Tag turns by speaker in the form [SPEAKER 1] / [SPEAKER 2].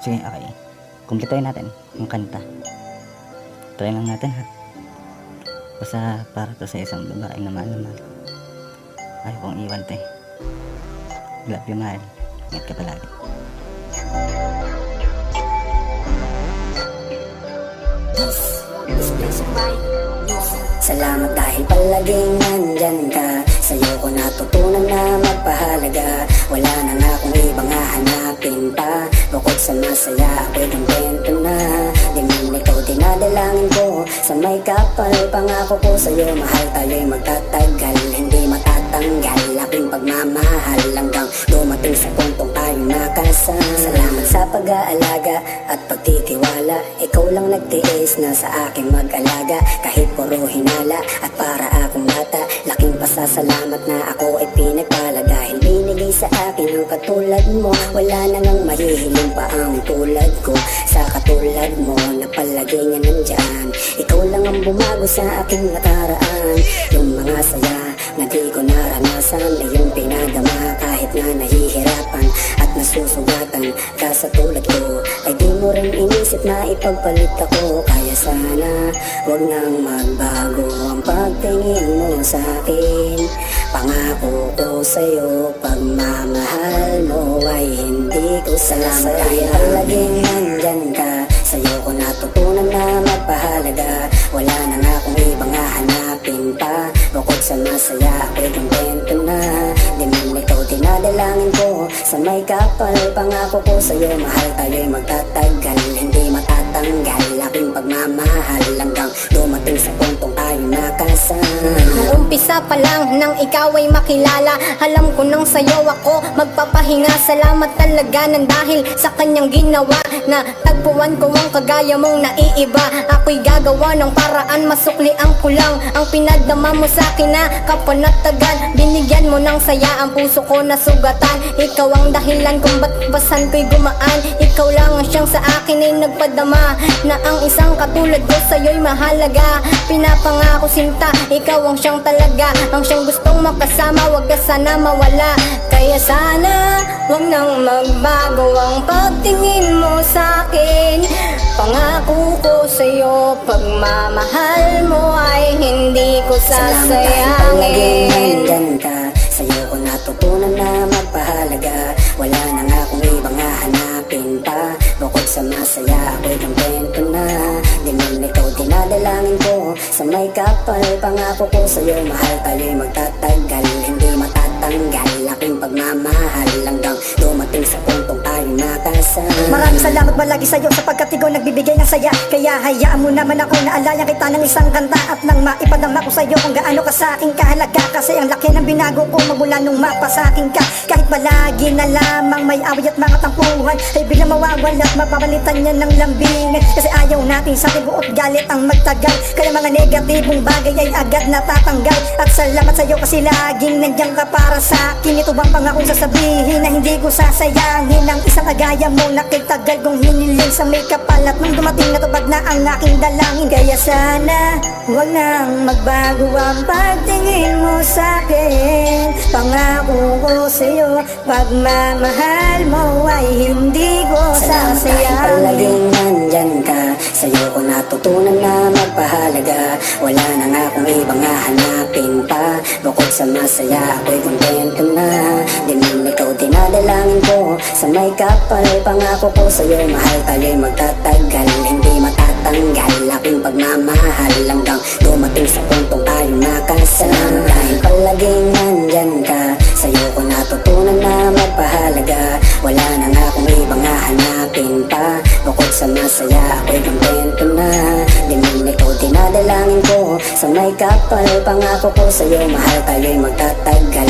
[SPEAKER 1] Sige, okay. Kumplituin natin yung kanta. Try lang natin ha. Basta para to sa isang babaeng na mahal. Ayaw kong iwan te. Love you, mahal. Ingat ka palagi.
[SPEAKER 2] Salamat dahil palaging nandyan ka. Sa'yo ko natutunan na magpahalaga. Wala na nga akong ibang hahanapin pa. Bukod sa masaya, ako'y kontento na. Di man ikaw dinadalangin ko. Sa may kapal, pangako ko sa'yo, mahal tayo'y magtatagal. Hindi matatanggal aking pagmamahal hanggang dumating sa puntong tayong nakasal. Salamat sa pag-aalaga at pagtitiwala. Ikaw lang nagtiis na sa akin mag-alaga. Kahit puro hinala at para akong bata, laking pasasalamat na ako ay pinagpala. Dahil binigay sa akin ang katulad mo. Wala na ngang mahihiling pa ang tulad ko. Sa katulad mo na palagi nga nandyan. Ikaw lang ang bumago sa aking nakaraan. Yung mga saya na di ko naranasan ay yung pinadama. Kahit na nahihirapan at nasusugatan ka sa tulad ko, ay di mo rin inisip na ipagpalit ako. Kaya sana wag nang magbago ang pagtingin mo sa akin. Pangako ko sa'yo, pagmamahal mo ay hindi ko salamat. Dahil palaging nandyan ka, sa'yo ko natutunan na magpahalaga. Wala na nga akong ibang hahanapin pa. Bukod sa masaya, ako'y kontento na. Di man ikaw dinadalangin ko. Sa may kapal, pangako ko sa'yo, mahal tayo'y magtatagal. Hindi matatanggal aking pagmamahal hanggang dumating sa puntong tayong nakasal.
[SPEAKER 3] Umpisa pa lang nang ikaw ay makilala, alam ko nang sa'yo ako magpapahinga. Salamat talaga nang dahil sa kanyang ginawa, na tagpuan ko ang kagaya mong naiiba. Ako'y gagawa ng paraan, masukli ang kulang. Ang pinadama mo sa akin na kapanatagan, binigyan mo ng saya ang puso ko na sugatan. Ikaw ang dahilan kung ba't basan ko'y gumaan. Ikaw lang ang siyang sa akin ay nagpadama, na ang isang katulad ko sa'yo'y mahalaga. Pinapangako sinta, ikaw ang siyang talaga, ang siyang gustong makasama, wag ka sana mawala. Kaya sana wag nang magbago ang pagtingin mo sa akin. Pangako ko sa'yo, pagmamahal mo ay hindi ko sasayangin.
[SPEAKER 2] Nandyan ka, sa'yo ko natutunan na magpahalaga. Wala na nga akong ibang hahanapin pa. Bukod sa masaya, ako'y kontento na. Di man ikaw dinadalangin ko. Sa may kapal, pangako ko sa'yo, mahal tayo'y magtatagal. Hindi matatanggal aking pagmamahal hanggang dumating sa puntong tayong nakasal.
[SPEAKER 4] Maraming salamat malagi sa'yo sapagkat ikaw nagbibigay ng saya. Kaya hayaan mo naman ako na alayan kita ng isang kanta at nang maipadama ko sa'yo kung gaano ka sa akin kahalaga. Kasi ang laki ng binago ko magmula nung mapasakin ka. Kahit palagi na lamang may away at mga tampuhan, ay biglang mawawala at mapapalitan niya ng lambingan. Kasi ayaw natin sa buot galit ang magtagal. Kaya mga negatibong bagay ay agad natatanggal. At salamat sa'yo kasi laging nandiyan ka para sa akin. Ito bang pangakong sasabihin na hindi ko sasayangin ang isang agaya mo na kitagal kong hiniling sa may kapal. At nung dumating na tubag na ang aking dalangin. Kaya sana wag nang magbago ang pagtingin mo sa akin. Pangako ko sa'yo, pagmamahal mo ay hindi ko sasayangin.
[SPEAKER 2] Palaging nandyan ka, sa'yo ko natutunan na magpahalaga. Wala na nga akong ibang hahanapin pa. Bukod sa masaya, ako'y kontento na. Di man ikaw dinadalangin ko. Sa may kapal, pangako ko sa'yo, mahal tayo'y magtatagal. Hindi matatanggal aking pagmamahal hanggang dumating sa puntong tayong nakasal. Dahil palaging nandyan ka, sa'yo ko natutunan na magpahalaga. Wala na nga akong ibang hahanapin pa. Bukod sa masaya, ako'y kontento na. Di man ikaw dinadalangin ko. Sa may kapal, pangako ko sa'yo, mahal tayo'y magtatagal.